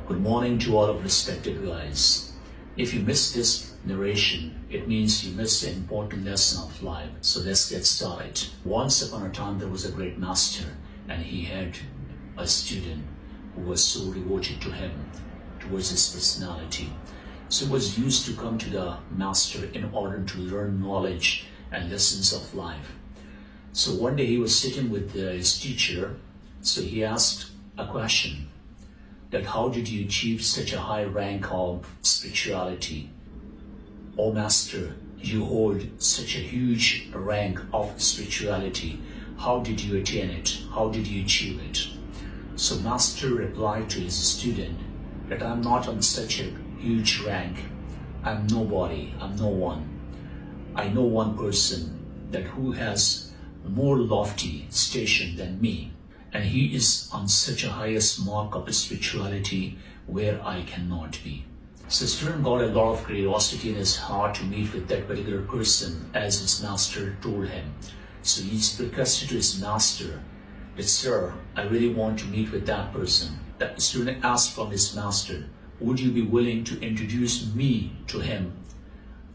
Good morning to all of respected guys. If you missed this narration, it means you missed an important lesson of life. So let's get started. Once upon a time there was a great master, and he had a student who was so devoted to him, towards his personality. So he was used to come to the master in order to learn knowledge and lessons of life. So one day he was sitting with his teacher, so he asked a question, that how did you achieve such a high rank of spirituality? Oh master, you hold such a huge rank of spirituality. How did you attain it? How did you achieve it? So master replied to his student that I'm not on such a huge rank. I'm nobody, I'm no one. I know one person that who has more lofty station than me, and he is on such a highest mark of spirituality where I cannot be. So student got a lot of curiosity in his heart to meet with that particular person as his master told him. So he requested to his master that, sir, I really want to meet with that person. The student asked from his master, would you be willing to introduce me to him?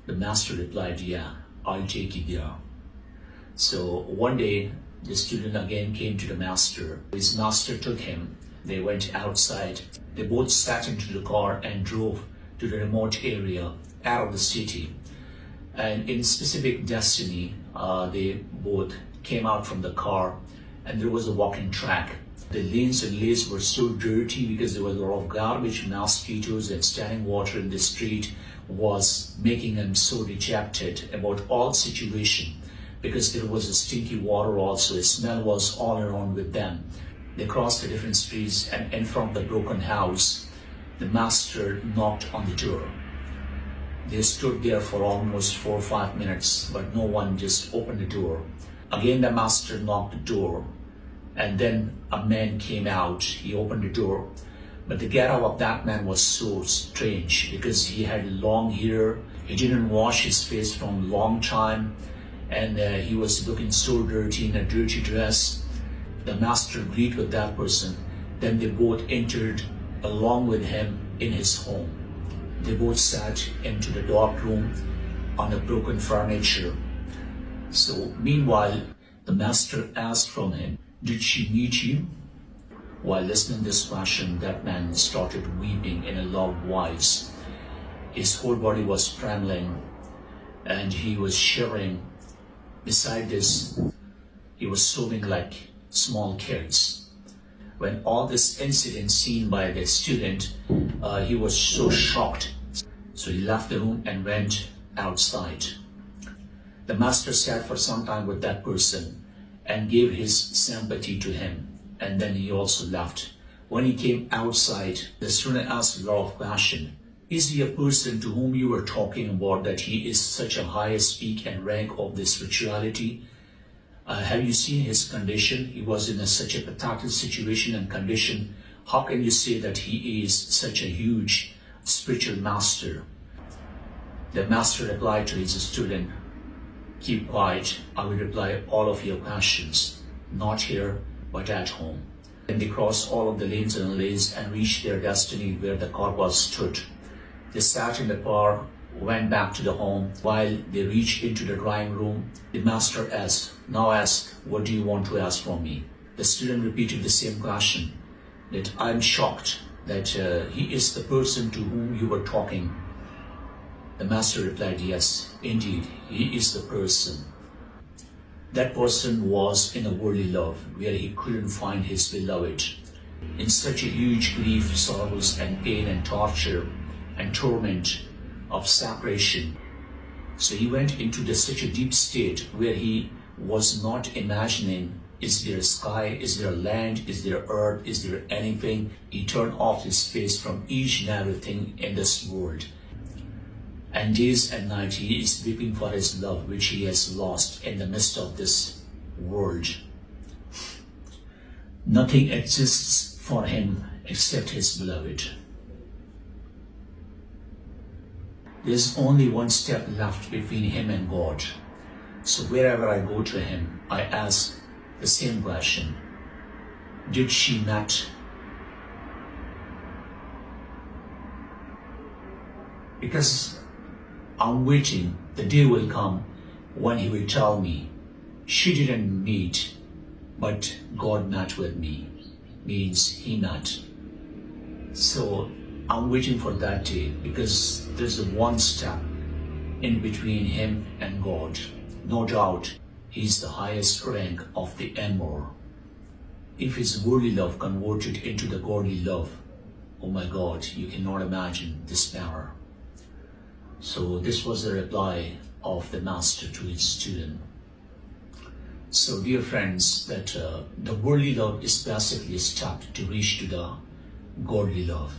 The master replied, yeah, I'll take you there. So one day, the student again came to the master. His master took him. They went outside. They both sat into the car and drove to the remote area out of the city. And in specific destiny, they both came out from the car, and there was a walking track. The lanes and lanes were so dirty because there was a lot of garbage, mosquitoes, and standing water in the street was making them so dejected about all situation, because there was a stinky water also. The smell was all around with them. They crossed the different streets, and in front of the broken house, the master knocked on the door. They stood there for almost 4 or 5 minutes, but no one just opened the door. Again, the master knocked the door, and then a man came out. He opened the door, but the get-up of that man was so strange because he had long hair. He didn't wash his face from a long time, and he was looking so dirty in a dirty dress. The master agreed with that person. Then they both entered along with him in his home. They both sat into the dark room on the broken furniture. So meanwhile, the master asked from him, did she meet you? While listening to this question, that man started weeping in a loud voice. His whole body was trembling and he was shivering. Beside this, he was sobbing like small kids. When all this incident seen by the student, he was so shocked. So he left the room and went outside. The master sat for some time with that person and gave his sympathy to him, and then he also left. When he came outside, the student asked a lot of questions. Is he a person to whom you were talking about, that he is such a highest peak and rank of this spirituality? Have you seen his condition? He was in such a pathetic situation and condition. How can you say that he is such a huge spiritual master? The master replied to his student, keep quiet, I will reply all of your questions, not here, but at home. Then they crossed all of the lanes and lanes and reached their destiny where the car was stood. They sat in the car, went back to the home. While they reached into the drawing room, the master asked, now ask, what do you want to ask from me? The student repeated the same question, that I'm shocked that he is the person to whom you were talking. The master replied, yes, indeed, he is the person. That person was in a worldly love where he couldn't find his beloved. In such a huge grief, sorrows, and pain and torture and torment of separation. So he went into such a deep state where he was not imagining, is there a sky, is there land, is there earth, is there anything? He turned off his face from each and everything in this world. And days and night he is weeping for his love which he has lost in the midst of this world. Nothing exists for him except his beloved. There's only one step left between him and God. So wherever I go to him, I ask the same question. Did she met because I'm waiting. The day will come when he will tell me, she didn't meet, but God met with me. Means he met. So I'm waiting for that day, because there's a one step in between him and God. No doubt, he's the highest rank of the Emor. If his worldly love converted into the godly love, oh my God, you cannot imagine this power. So this was the reply of the master to his student. So dear friends, that the worldly love is basically a step to reach to the godly love.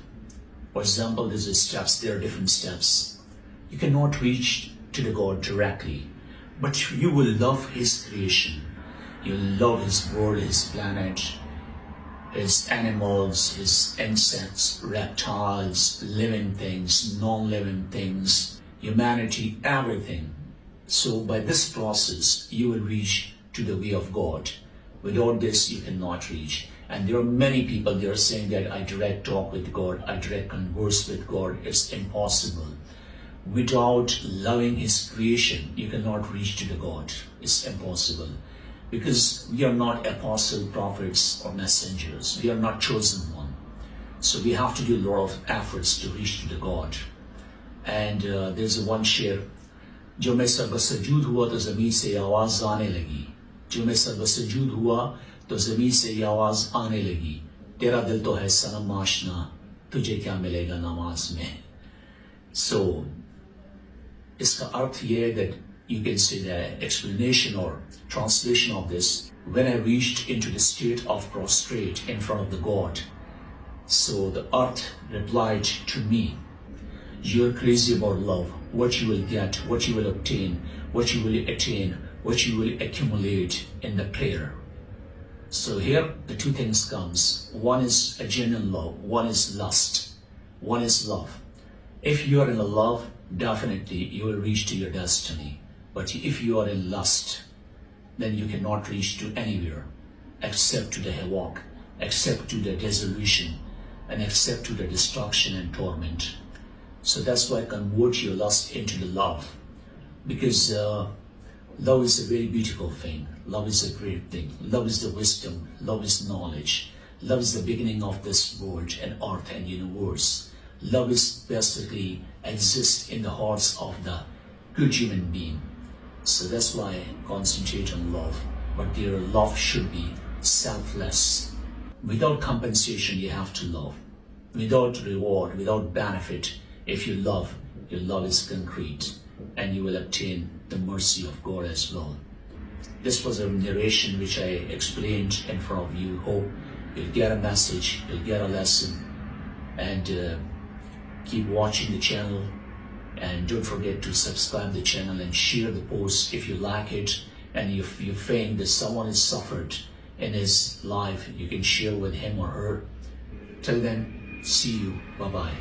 For example, there are different steps. You cannot reach to the God directly, but you will love his creation. You love his world, his planet, his animals, his insects, reptiles, living things, non-living things, humanity, everything. So by this process, you will reach to the way of God. Without this, you cannot reach. And there are many people, they are saying that I direct talk with God, I direct converse with God. It's impossible. Without loving his creation, you cannot reach to the God. It's impossible. Because we are not apostles, prophets, or messengers. We are not chosen one. So we have to do a lot of efforts to reach to the God. And there's a one share, जो मैं सर्वसजूद हुआ तो ज़मीन से आवाज़ आने लगी. जो मैं सर्वसजूद हुआ तो ज़मीन से ये आवाज़ आने लगी. तेरा दिल तो है सनम आशना, तुझे क्या मिलेगा नमाज में. So, इसका अर्थ ये है that you can say the explanation or translation of this, when I reached into the state of prostrate in front of the God, so the earth replied to me, you're crazy about love, what you will get, what you will obtain, what you will attain, what you will accumulate in the prayer. So here the two things comes. One is a genuine love, one is lust, one is love. If you are in a love, definitely you will reach to your destiny. But if you are in lust, then you cannot reach to anywhere except to the havoc, except to the dissolution, and except to the destruction and torment. So that's why convert your lust into the love, because love is a very beautiful thing. Love is a great thing. Love is the wisdom. Love is knowledge. Love is the beginning of this world and earth and universe. Love is basically exists in the hearts of the good human being. So that's why concentrate on love. But your love should be selfless. Without compensation, you have to love. Without reward, without benefit, if you love, your love is concrete, and you will obtain the mercy of God as well. This was a narration which I explained in front of you. Hope you'll get a message, you'll get a lesson, and keep watching the channel. And don't forget to subscribe the channel and share the post if you like it. And if you think that someone has suffered in his life, you can share with him or her. Till then, see you. Bye-bye.